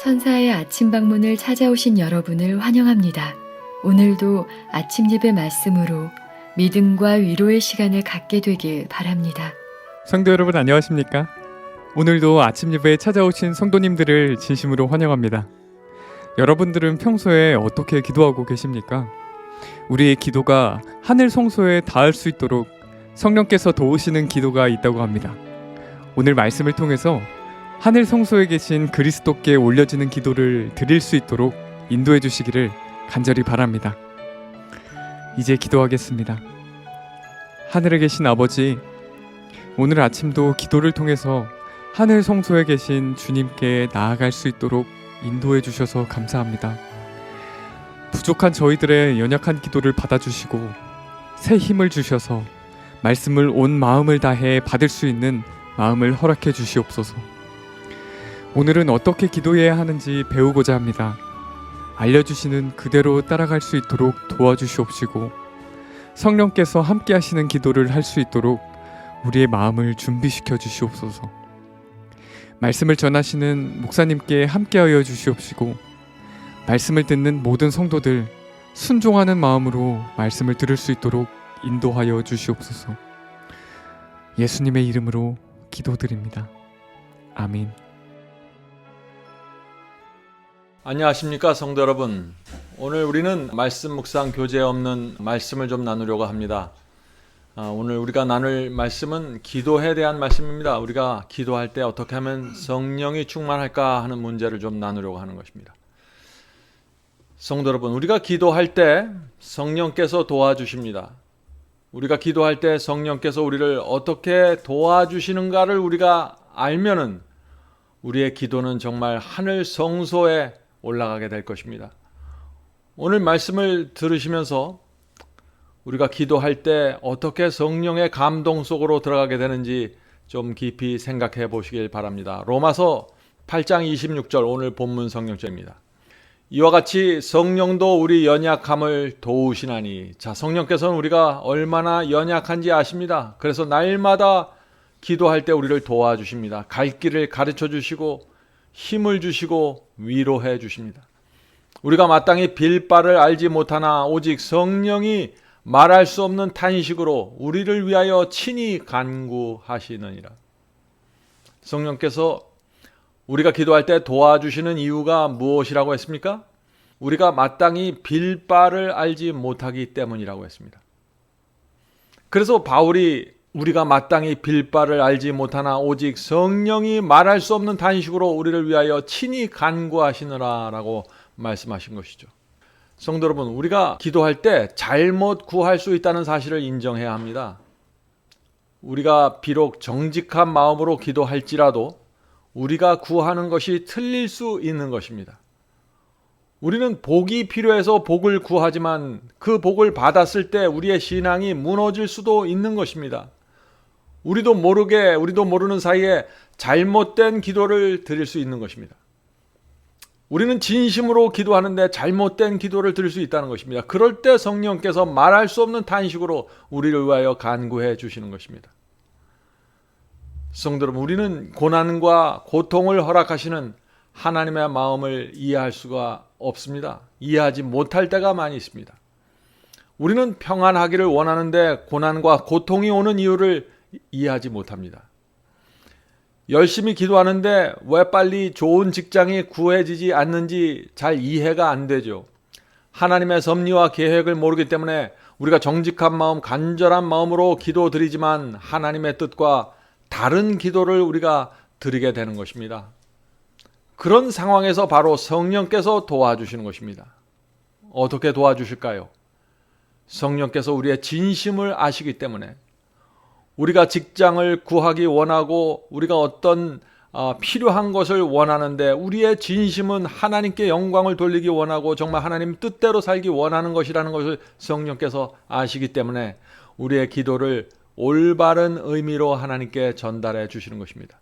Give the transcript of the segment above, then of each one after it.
천사의 아침 방문을 찾아오신 여러분을 환영합니다. 오늘도 아침 예배 말씀으로 믿음과 위로의 시간을 갖게 되길 바랍니다. 성도 여러분 안녕하십니까? 오늘도 아침 예배에 찾아오신 성도님들을 진심으로 환영합니다. 여러분들은 평소에 어떻게 기도하고 계십니까? 우리의 기도가 하늘 성소에 닿을 수 있도록 성령께서 도우시는 기도가 있다고 합니다. 오늘 말씀을 통해서 하늘 성소에 계신 그리스도께 올려지는 기도를 드릴 수 있도록 인도해 주시기를 간절히 바랍니다. 이제 기도하겠습니다. 하늘에 계신 아버지, 오늘 아침도 기도를 통해서 하늘 성소에 계신 주님께 나아갈 수 있도록 인도해 주셔서 감사합니다. 부족한 저희들의 연약한 기도를 받아주시고 새 힘을 주셔서 말씀을 온 마음을 다해 받을 수 있는 마음을 허락해 주시옵소서. 오늘은 어떻게 기도해야 하는지 배우고자 합니다. 알려주시는 그대로 따라갈 수 있도록 도와주시옵시고 성령께서 함께 하시는 기도를 할 수 있도록 우리의 마음을 준비시켜 주시옵소서. 말씀을 전하시는 목사님께 함께하여 주시옵시고 말씀을 듣는 모든 성도들 순종하는 마음으로 말씀을 들을 수 있도록 인도하여 주시옵소서. 예수님의 이름으로 기도드립니다. 아멘. 안녕하십니까 성도 여러분. 오늘 우리는 말씀 묵상 교재 없는 말씀을 좀 나누려고 합니다. 오늘 우리가 나눌 말씀은 기도에 대한 말씀입니다. 우리가 기도할 때 어떻게 하면 성령이 충만할까 하는 문제를 좀 나누려고 하는 것입니다. 성도 여러분, 우리가 기도할 때 성령께서 도와주십니다. 우리가 기도할 때 성령께서 우리를 어떻게 도와주시는가를 우리가 알면은 우리의 기도는 정말 하늘 성소에 올라가게 될 것입니다. 오늘 말씀을 들으시면서 우리가 기도할 때 어떻게 성령의 감동 속으로 들어가게 되는지 좀 깊이 생각해 보시길 바랍니다. 로마서 8장 26절 오늘 본문 성경절입니다. 이와 같이 성령도 우리 연약함을 도우시나니. 자, 성령께서는 우리가 얼마나 연약한지 아십니다. 그래서 날마다 기도할 때 우리를 도와주십니다. 갈 길을 가르쳐 주시고 힘을 주시고 위로해 주십니다. 우리가 마땅히 빌 바를 알지 못하나 오직 성령이 말할 수 없는 탄식으로 우리를 위하여 친히 간구하시느니라. 성령께서 우리가 기도할 때 도와주시는 이유가 무엇이라고 했습니까? 우리가 마땅히 빌 바를 알지 못하기 때문이라고 했습니다. 그래서 바울이 우리가 마땅히 빌 바를 알지 못하나 오직 성령이 말할 수 없는 탄식으로 우리를 위하여 친히 간구하시느라 라고 말씀하신 것이죠. 성도 여러분, 우리가 기도할 때 잘못 구할 수 있다는 사실을 인정해야 합니다. 우리가 비록 정직한 마음으로 기도할지라도 우리가 구하는 것이 틀릴 수 있는 것입니다. 우리는 복이 필요해서 복을 구하지만 그 복을 받았을 때 우리의 신앙이 무너질 수도 있는 것입니다. 우리도 모르는 사이에 잘못된 기도를 드릴 수 있는 것입니다. 우리는 진심으로 기도하는데 잘못된 기도를 드릴 수 있다는 것입니다. 그럴 때 성령께서 말할 수 없는 탄식으로 우리를 위하여 간구해 주시는 것입니다. 성도 여러분, 우리는 고난과 고통을 허락하시는 하나님의 마음을 이해할 수가 없습니다. 이해하지 못할 때가 많이 있습니다. 우리는 평안하기를 원하는데 고난과 고통이 오는 이유를 이해하지 못합니다. 열심히 기도하는데 왜 빨리 좋은 직장이 구해지지 않는지 잘 이해가 안 되죠. 하나님의 섭리와 계획을 모르기 때문에 우리가 정직한 마음, 간절한 마음으로 기도드리지만 하나님의 뜻과 다른 기도를 우리가 드리게 되는 것입니다. 그런 상황에서 바로 성령께서 도와주시는 것입니다. 어떻게 도와주실까요? 성령께서 우리의 진심을 아시기 때문에 우리가 직장을 구하기 원하고 우리가 어떤 필요한 것을 원하는데 우리의 진심은 하나님께 영광을 돌리기 원하고 정말 하나님 뜻대로 살기 원하는 것이라는 것을 성령께서 아시기 때문에 우리의 기도를 올바른 의미로 하나님께 전달해 주시는 것입니다.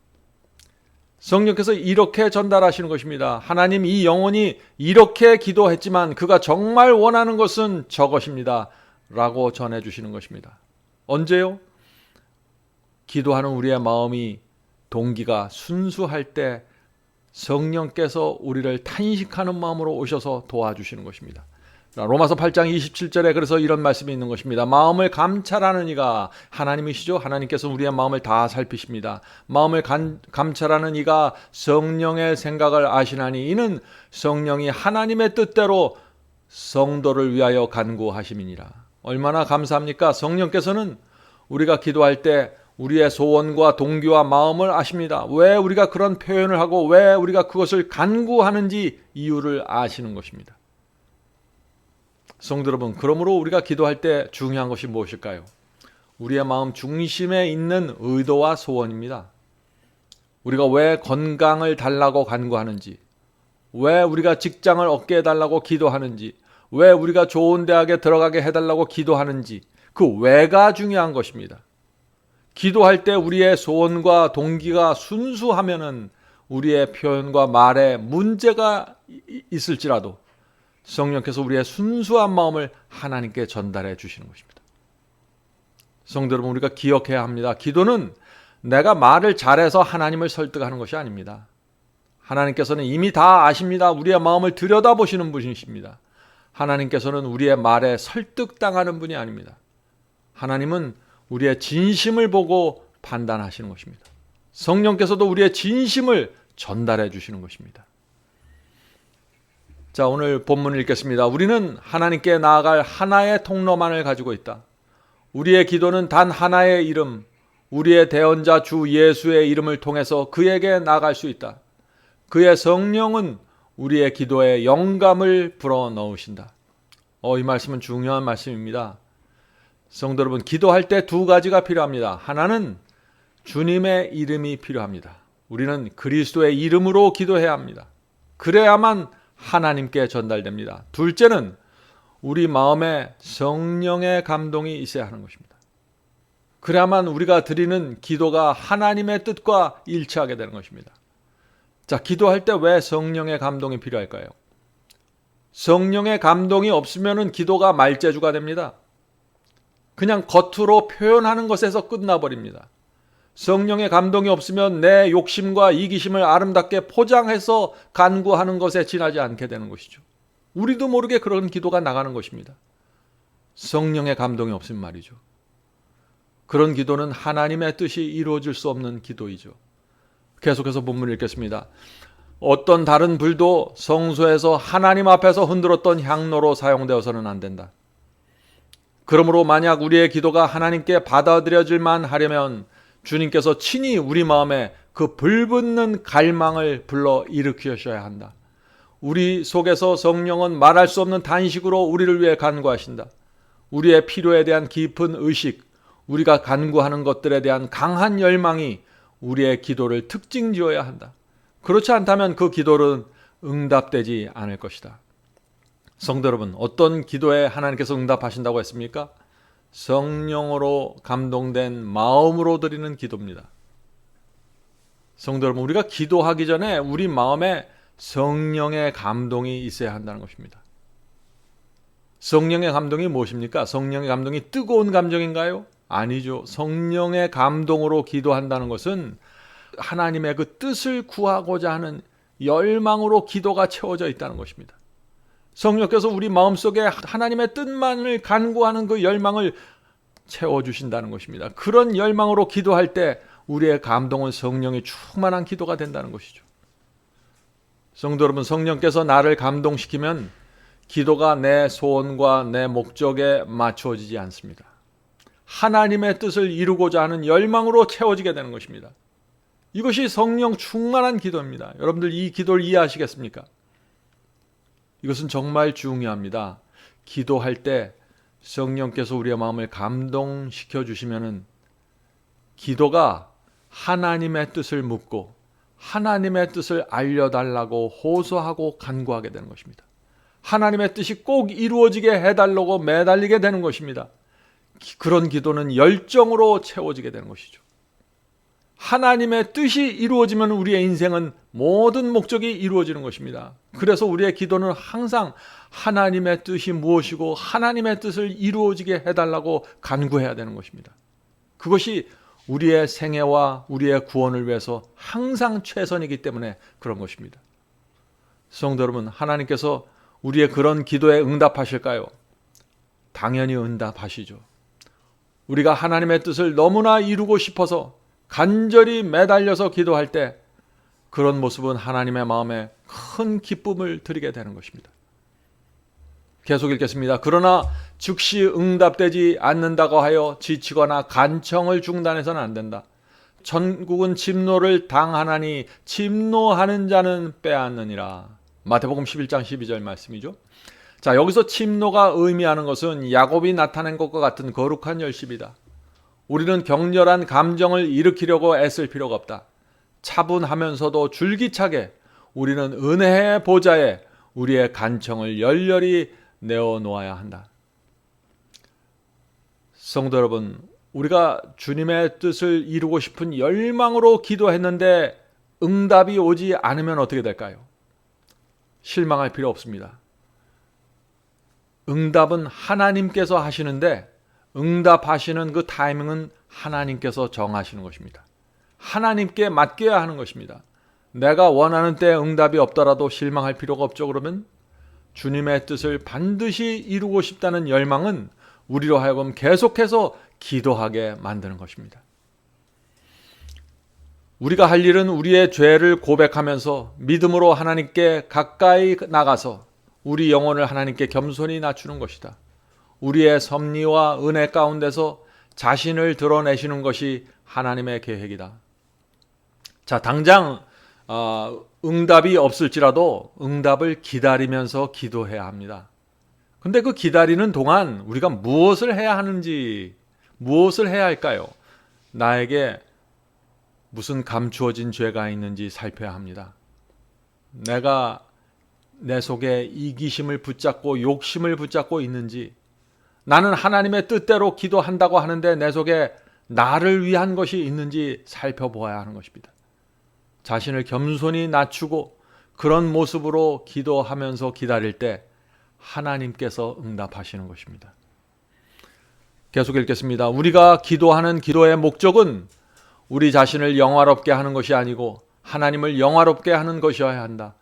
성령께서 이렇게 전달하시는 것입니다. 하나님, 이 영혼이 이렇게 기도했지만 그가 정말 원하는 것은 저것입니다 라고 전해주시는 것입니다. 언제요? 기도하는 우리의 마음이 동기가 순수할 때 성령께서 우리를 탄식하는 마음으로 오셔서 도와주시는 것입니다. 로마서 8장 27절에 그래서 이런 말씀이 있는 것입니다. 마음을 감찰하는 이가 하나님이시죠. 하나님께서 우리의 마음을 다 살피십니다. 마음을 감찰하는 이가 성령의 생각을 아시나니 이는 성령이 하나님의 뜻대로 성도를 위하여 간구하심이니라. 얼마나 감사합니까? 성령께서는 우리가 기도할 때 우리의 소원과 동기와 마음을 아십니다. 왜 우리가 그런 표현을 하고 왜 우리가 그것을 간구하는지 이유를 아시는 것입니다. 성도 여러분, 그러므로 우리가 기도할 때 중요한 것이 무엇일까요? 우리의 마음 중심에 있는 의도와 소원입니다. 우리가 왜 건강을 달라고 간구하는지, 왜 우리가 직장을 얻게 해달라고 기도하는지, 왜 우리가 좋은 대학에 들어가게 해달라고 기도하는지, 그 왜가 중요한 것입니다. 기도할 때 우리의 소원과 동기가 순수하면은 우리의 표현과 말에 문제가 있을지라도 성령께서 우리의 순수한 마음을 하나님께 전달해 주시는 것입니다. 성도 여러분, 우리가 기억해야 합니다. 기도는 내가 말을 잘해서 하나님을 설득하는 것이 아닙니다. 하나님께서는 이미 다 아십니다. 우리의 마음을 들여다보시는 분이십니다. 하나님께서는 우리의 말에 설득당하는 분이 아닙니다. 하나님은 우리의 진심을 보고 판단하시는 것입니다. 성령께서도 우리의 진심을 전달해 주시는 것입니다. 자, 오늘 본문을 읽겠습니다. 우리는 하나님께 나아갈 하나의 통로만을 가지고 있다. 우리의 기도는 단 하나의 이름, 우리의 대언자 주 예수의 이름을 통해서 그에게 나아갈 수 있다. 그의 성령은 우리의 기도에 영감을 불어넣으신다. 이 말씀은 중요한 말씀입니다. 성도 여러분, 기도할 때 두 가지가 필요합니다. 하나는 주님의 이름이 필요합니다. 우리는 그리스도의 이름으로 기도해야 합니다. 그래야만 하나님께 전달됩니다. 둘째는 우리 마음에 성령의 감동이 있어야 하는 것입니다. 그래야만 우리가 드리는 기도가 하나님의 뜻과 일치하게 되는 것입니다. 자, 기도할 때 왜 성령의 감동이 필요할까요? 성령의 감동이 없으면 기도가 말재주가 됩니다. 그냥 겉으로 표현하는 것에서 끝나버립니다. 성령의 감동이 없으면 내 욕심과 이기심을 아름답게 포장해서 간구하는 것에 지나지 않게 되는 것이죠. 우리도 모르게 그런 기도가 나가는 것입니다. 성령의 감동이 없으면 말이죠. 그런 기도는 하나님의 뜻이 이루어질 수 없는 기도이죠. 계속해서 본문을 읽겠습니다. 어떤 다른 불도 성소에서 하나님 앞에서 흔들었던 향로로 사용되어서는 안 된다. 그러므로 만약 우리의 기도가 하나님께 받아들여질만 하려면 주님께서 친히 우리 마음에 그 불붙는 갈망을 불러 일으키셔야 한다. 우리 속에서 성령은 말할 수 없는 단식으로 우리를 위해 간구하신다. 우리의 필요에 대한 깊은 의식, 우리가 간구하는 것들에 대한 강한 열망이 우리의 기도를 특징지어야 한다. 그렇지 않다면 그 기도는 응답되지 않을 것이다. 성도 여러분, 어떤 기도에 하나님께서 응답하신다고 했습니까? 성령으로 감동된 마음으로 드리는 기도입니다. 성도 여러분, 우리가 기도하기 전에 우리 마음에 성령의 감동이 있어야 한다는 것입니다. 성령의 감동이 무엇입니까? 성령의 감동이 뜨거운 감정인가요? 아니죠. 성령의 감동으로 기도한다는 것은 하나님의 그 뜻을 구하고자 하는 열망으로 기도가 채워져 있다는 것입니다. 성령께서 우리 마음속에 하나님의 뜻만을 간구하는 그 열망을 채워주신다는 것입니다. 그런 열망으로 기도할 때 우리의 감동은 성령이 충만한 기도가 된다는 것이죠. 성도 여러분, 성령께서 나를 감동시키면 기도가 내 소원과 내 목적에 맞춰지지 않습니다. 하나님의 뜻을 이루고자 하는 열망으로 채워지게 되는 것입니다. 이것이 성령 충만한 기도입니다. 여러분들 이 기도를 이해하시겠습니까? 이것은 정말 중요합니다. 기도할 때 성령께서 우리의 마음을 감동시켜 주시면은 기도가 하나님의 뜻을 묻고 하나님의 뜻을 알려달라고 호소하고 간구하게 되는 것입니다. 하나님의 뜻이 꼭 이루어지게 해달라고 매달리게 되는 것입니다. 그런 기도는 열정으로 채워지게 되는 것이죠. 하나님의 뜻이 이루어지면 우리의 인생은 모든 목적이 이루어지는 것입니다. 그래서 우리의 기도는 항상 하나님의 뜻이 무엇이고 하나님의 뜻을 이루어지게 해달라고 간구해야 되는 것입니다. 그것이 우리의 생애와 우리의 구원을 위해서 항상 최선이기 때문에 그런 것입니다. 성도 여러분, 하나님께서 우리의 그런 기도에 응답하실까요? 당연히 응답하시죠. 우리가 하나님의 뜻을 너무나 이루고 싶어서 간절히 매달려서 기도할 때 그런 모습은 하나님의 마음에 큰 기쁨을 드리게 되는 것입니다. 계속 읽겠습니다. 그러나 즉시 응답되지 않는다고 하여 지치거나 간청을 중단해서는 안 된다. 천국은 진노를 당하나니 침노하는 자는 빼앗느니라. 마태복음 11장 12절 말씀이죠. 자, 여기서 침노가 의미하는 것은 야곱이 나타낸 것과 같은 거룩한 열심이다. 우리는 격렬한 감정을 일으키려고 애쓸 필요가 없다. 차분하면서도 줄기차게 우리는 은혜의 보좌에 우리의 간청을 열렬히 내어놓아야 한다. 성도 여러분, 우리가 주님의 뜻을 이루고 싶은 열망으로 기도했는데 응답이 오지 않으면 어떻게 될까요? 실망할 필요 없습니다. 응답은 하나님께서 하시는데 응답하시는 그 타이밍은 하나님께서 정하시는 것입니다. 하나님께 맡겨야 하는 것입니다. 내가 원하는 때 응답이 없더라도 실망할 필요가 없죠. 그러면 주님의 뜻을 반드시 이루고 싶다는 열망은 우리로 하여금 계속해서 기도하게 만드는 것입니다. 우리가 할 일은 우리의 죄를 고백하면서 믿음으로 하나님께 가까이 나가서 우리 영혼을 하나님께 겸손히 낮추는 것이다. 우리의 섭리와 은혜 가운데서 자신을 드러내시는 것이 하나님의 계획이다. 자, 당장 응답이 없을지라도 응답을 기다리면서 기도해야 합니다. 근데 그 기다리는 동안 우리가 무엇을 해야 하는지, 무엇을 해야 할까요? 나에게 무슨 감추어진 죄가 있는지 살펴야 합니다. 내가 내 속에 이기심을 붙잡고 욕심을 붙잡고 있는지, 나는 하나님의 뜻대로 기도한다고 하는데 내 속에 나를 위한 것이 있는지 살펴보아야 하는 것입니다. 자신을 겸손히 낮추고 그런 모습으로 기도하면서 기다릴 때 하나님께서 응답하시는 것입니다. 계속 읽겠습니다. 우리가 기도하는 기도의 목적은 우리 자신을 영화롭게 하는 것이 아니고 하나님을 영화롭게 하는 것이어야 한다.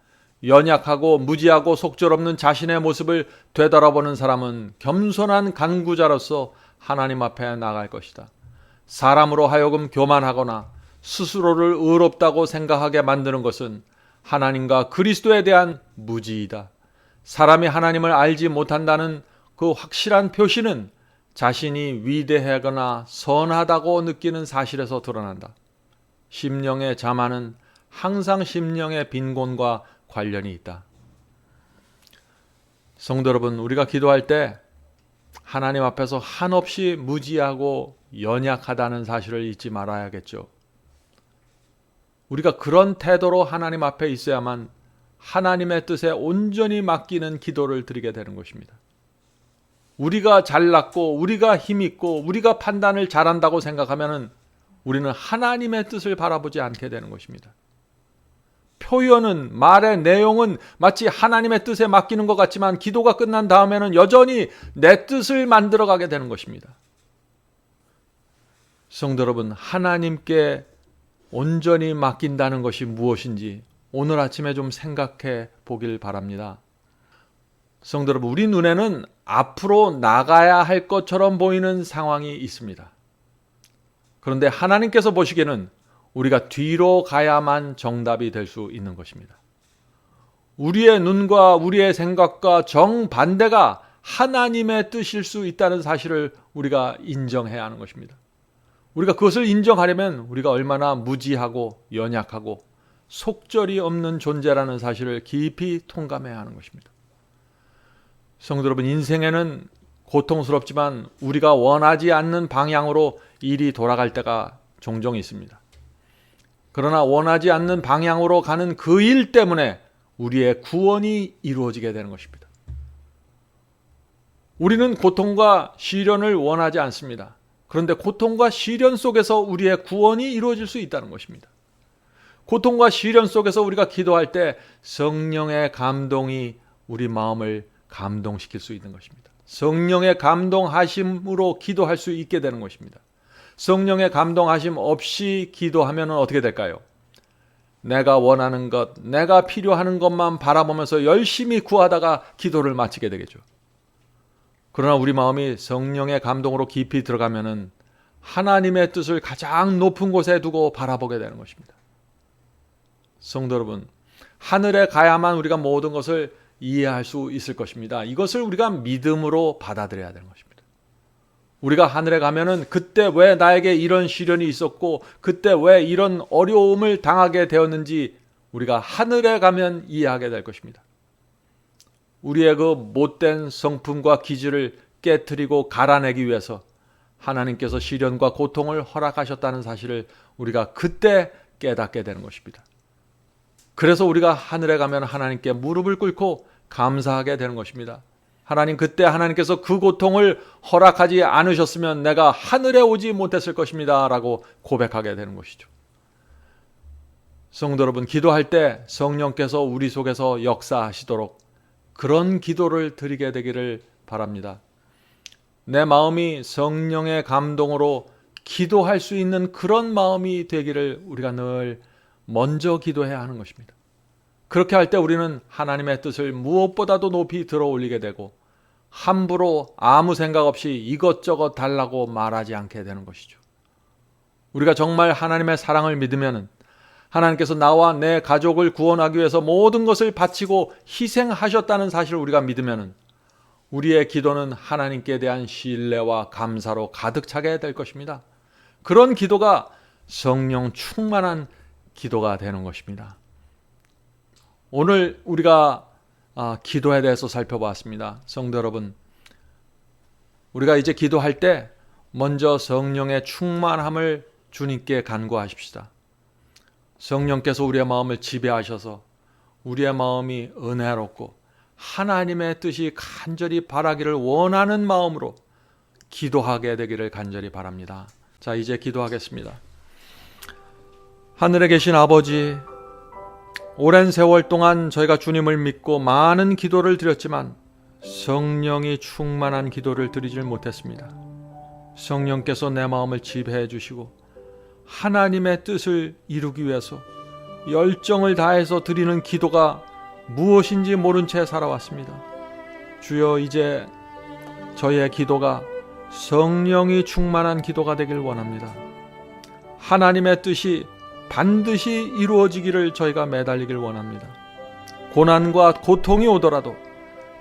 연약하고 무지하고 속절없는 자신의 모습을 되돌아보는 사람은 겸손한 간구자로서 하나님 앞에 나갈 것이다. 사람으로 하여금 교만하거나 스스로를 의롭다고 생각하게 만드는 것은 하나님과 그리스도에 대한 무지이다. 사람이 하나님을 알지 못한다는 그 확실한 표시는 자신이 위대하거나 선하다고 느끼는 사실에서 드러난다. 심령의 자만은 항상 심령의 빈곤과 관련이 있다. 성도 여러분, 우리가 기도할 때 하나님 앞에서 한없이 무지하고 연약하다는 사실을 잊지 말아야겠죠. 우리가 그런 태도로 하나님 앞에 있어야만 하나님의 뜻에 온전히 맡기는 기도를 드리게 되는 것입니다. 우리가 잘났고 우리가 힘있고 우리가 판단을 잘한다고 생각하면 우리는 하나님의 뜻을 바라보지 않게 되는 것입니다. 표현은, 말의 내용은 마치 하나님의 뜻에 맡기는 것 같지만 기도가 끝난 다음에는 여전히 내 뜻을 만들어가게 되는 것입니다. 성도 여러분, 하나님께 온전히 맡긴다는 것이 무엇인지 오늘 아침에 좀 생각해 보길 바랍니다. 성도 여러분, 우리 눈에는 앞으로 나가야 할 것처럼 보이는 상황이 있습니다. 그런데 하나님께서 보시기에는 우리가 뒤로 가야만 정답이 될 수 있는 것입니다. 우리의 눈과 우리의 생각과 정반대가 하나님의 뜻일 수 있다는 사실을 우리가 인정해야 하는 것입니다. 우리가 그것을 인정하려면 우리가 얼마나 무지하고 연약하고 속절이 없는 존재라는 사실을 깊이 통감해야 하는 것입니다. 성도 여러분, 인생에는 고통스럽지만 우리가 원하지 않는 방향으로 일이 돌아갈 때가 종종 있습니다. 그러나 원하지 않는 방향으로 가는 그 일 때문에 우리의 구원이 이루어지게 되는 것입니다. 우리는 고통과 시련을 원하지 않습니다. 그런데 고통과 시련 속에서 우리의 구원이 이루어질 수 있다는 것입니다. 고통과 시련 속에서 우리가 기도할 때 성령의 감동이 우리 마음을 감동시킬 수 있는 것입니다. 성령의 감동하심으로 기도할 수 있게 되는 것입니다. 성령의 감동하심 없이 기도하면 어떻게 될까요? 내가 원하는 것, 내가 필요한 것만 바라보면서 열심히 구하다가 기도를 마치게 되겠죠. 그러나 우리 마음이 성령의 감동으로 깊이 들어가면은 하나님의 뜻을 가장 높은 곳에 두고 바라보게 되는 것입니다. 성도 여러분, 하늘에 가야만 우리가 모든 것을 이해할 수 있을 것입니다. 이것을 우리가 믿음으로 받아들여야 되는 것입니다. 우리가 하늘에 가면은 그때 왜 나에게 이런 시련이 있었고 그때 왜 이런 어려움을 당하게 되었는지 우리가 하늘에 가면 이해하게 될 것입니다. 우리의 그 못된 성품과 기질을 깨트리고 갈아내기 위해서 하나님께서 시련과 고통을 허락하셨다는 사실을 우리가 그때 깨닫게 되는 것입니다. 그래서 우리가 하늘에 가면 하나님께 무릎을 꿇고 감사하게 되는 것입니다. 하나님, 그때 하나님께서 그 고통을 허락하지 않으셨으면 내가 하늘에 오지 못했을 것입니다 라고 고백하게 되는 것이죠. 성도 여러분, 기도할 때 성령께서 우리 속에서 역사하시도록 그런 기도를 드리게 되기를 바랍니다. 내 마음이 성령의 감동으로 기도할 수 있는 그런 마음이 되기를 우리가 늘 먼저 기도해야 하는 것입니다. 그렇게 할 때 우리는 하나님의 뜻을 무엇보다도 높이 들어 올리게 되고 함부로 아무 생각 없이 이것저것 달라고 말하지 않게 되는 것이죠. 우리가 정말 하나님의 사랑을 믿으면 하나님께서 나와 내 가족을 구원하기 위해서 모든 것을 바치고 희생하셨다는 사실을 우리가 믿으면 우리의 기도는 하나님께 대한 신뢰와 감사로 가득 차게 될 것입니다. 그런 기도가 성령 충만한 기도가 되는 것입니다. 오늘 우리가 기도에 대해서 살펴봤습니다. 성도 여러분, 우리가 이제 기도할 때 먼저 성령의 충만함을 주님께 간구하십시다. 성령께서 우리의 마음을 지배하셔서 우리의 마음이 은혜롭고 하나님의 뜻이 간절히 바라기를 원하는 마음으로 기도하게 되기를 간절히 바랍니다. 자, 이제 기도하겠습니다. 하늘에 계신 아버지, 오랜 세월 동안 저희가 주님을 믿고 많은 기도를 드렸지만 성령이 충만한 기도를 드리질 못했습니다. 성령께서 내 마음을 지배해 주시고 하나님의 뜻을 이루기 위해서 열정을 다해서 드리는 기도가 무엇인지 모른 채 살아왔습니다. 주여, 이제 저희의 기도가 성령이 충만한 기도가 되길 원합니다. 하나님의 뜻이 반드시 이루어지기를 저희가 매달리길 원합니다. 고난과 고통이 오더라도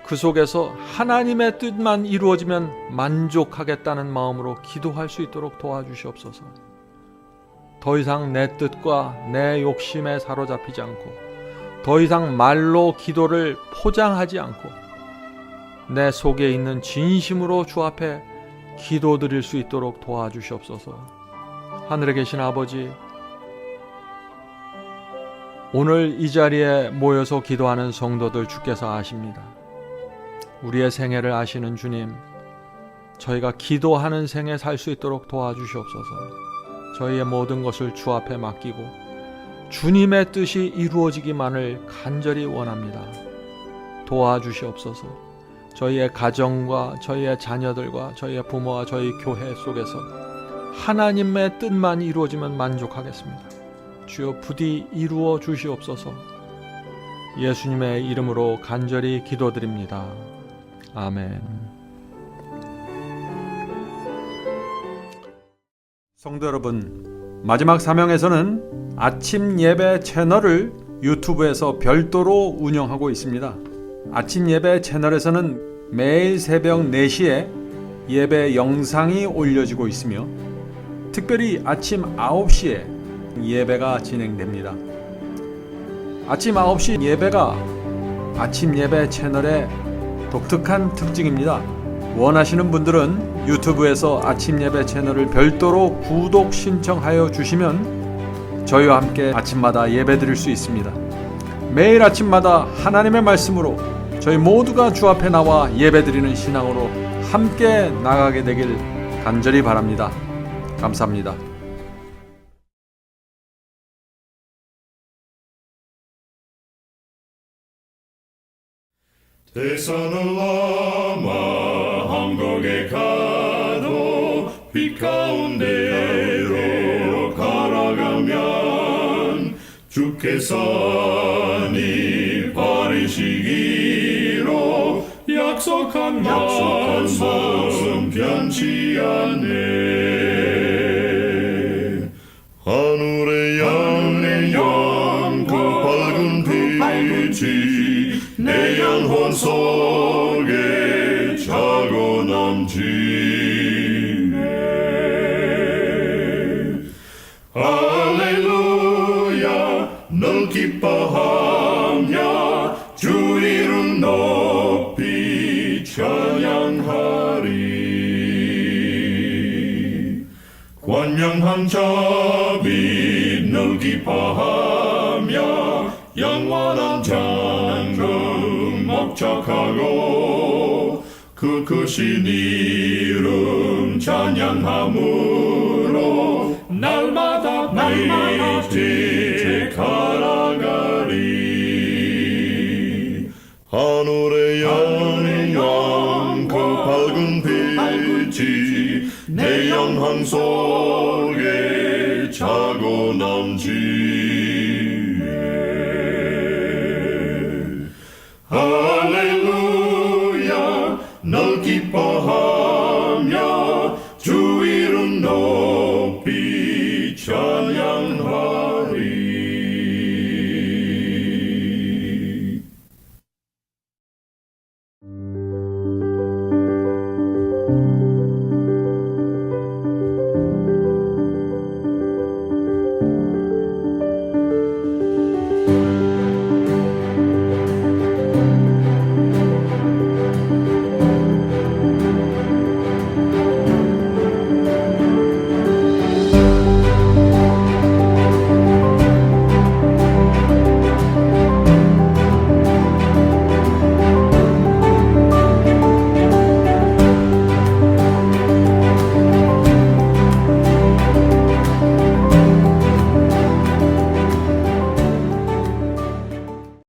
그 속에서 하나님의 뜻만 이루어지면 만족하겠다는 마음으로 기도할 수 있도록 도와주시옵소서. 더 이상 내 뜻과 내 욕심에 사로잡히지 않고 더 이상 말로 기도를 포장하지 않고 내 속에 있는 진심으로 주 앞에 기도드릴 수 있도록 도와주시옵소서. 하늘에 계신 아버지, 오늘 이 자리에 모여서 기도하는 성도들 주께서 아십니다. 우리의 생애를 아시는 주님, 저희가 기도하는 생애 살 수 있도록 도와주시옵소서. 저희의 모든 것을 주 앞에 맡기고 주님의 뜻이 이루어지기만을 간절히 원합니다. 도와주시옵소서. 저희의 가정과 저희의 자녀들과 저희의 부모와 저희 교회 속에서 하나님의 뜻만 이루어지면 만족하겠습니다. 주여, 부디 이루어 주시옵소서. 예수님의 이름으로 간절히 기도드립니다. 아멘. 성도 여러분, 마지막 사명에서는 아침 예배 채널을 유튜브에서 별도로 운영하고 있습니다. 아침 예배 채널에서는 매일 새벽 4시에 예배 영상이 올려지고 있으며 특별히 아침 9시에 예배가 진행됩니다. 아침 9시 예배가 아침 예배 채널의 독특한 특징입니다. 원하시는 분들은 유튜브에서 아침 예배 채널을 별도로 구독 신청하여 주시면 저희와 함께 아침마다 예배 드릴 수 있습니다. 매일 아침마다 하나님의 말씀으로 저희 모두가 주 앞에 나와 예배 드리는 신앙으로 함께 나가게 되길 간절히 바랍니다. 감사합니다. 대산을 넘어 한국에 가도 빛 가운데로 걸어가면 주께서 네 버리시기로 약속한 말씀 변치 않네. 하늘의 양 그 밝은 빛이 내 영혼 속에 차고 넘치네. 할렐루야 늘 기뻐하며 주 이름 높이 찬양하리. 권명한 자비 늘 기뻐하며 영원한 장금 목적하고 그 크신 이름 찬양함으로 날마다 빛에 걸어가리. 하늘의 양 그 밝은 빛이 내 영혼 속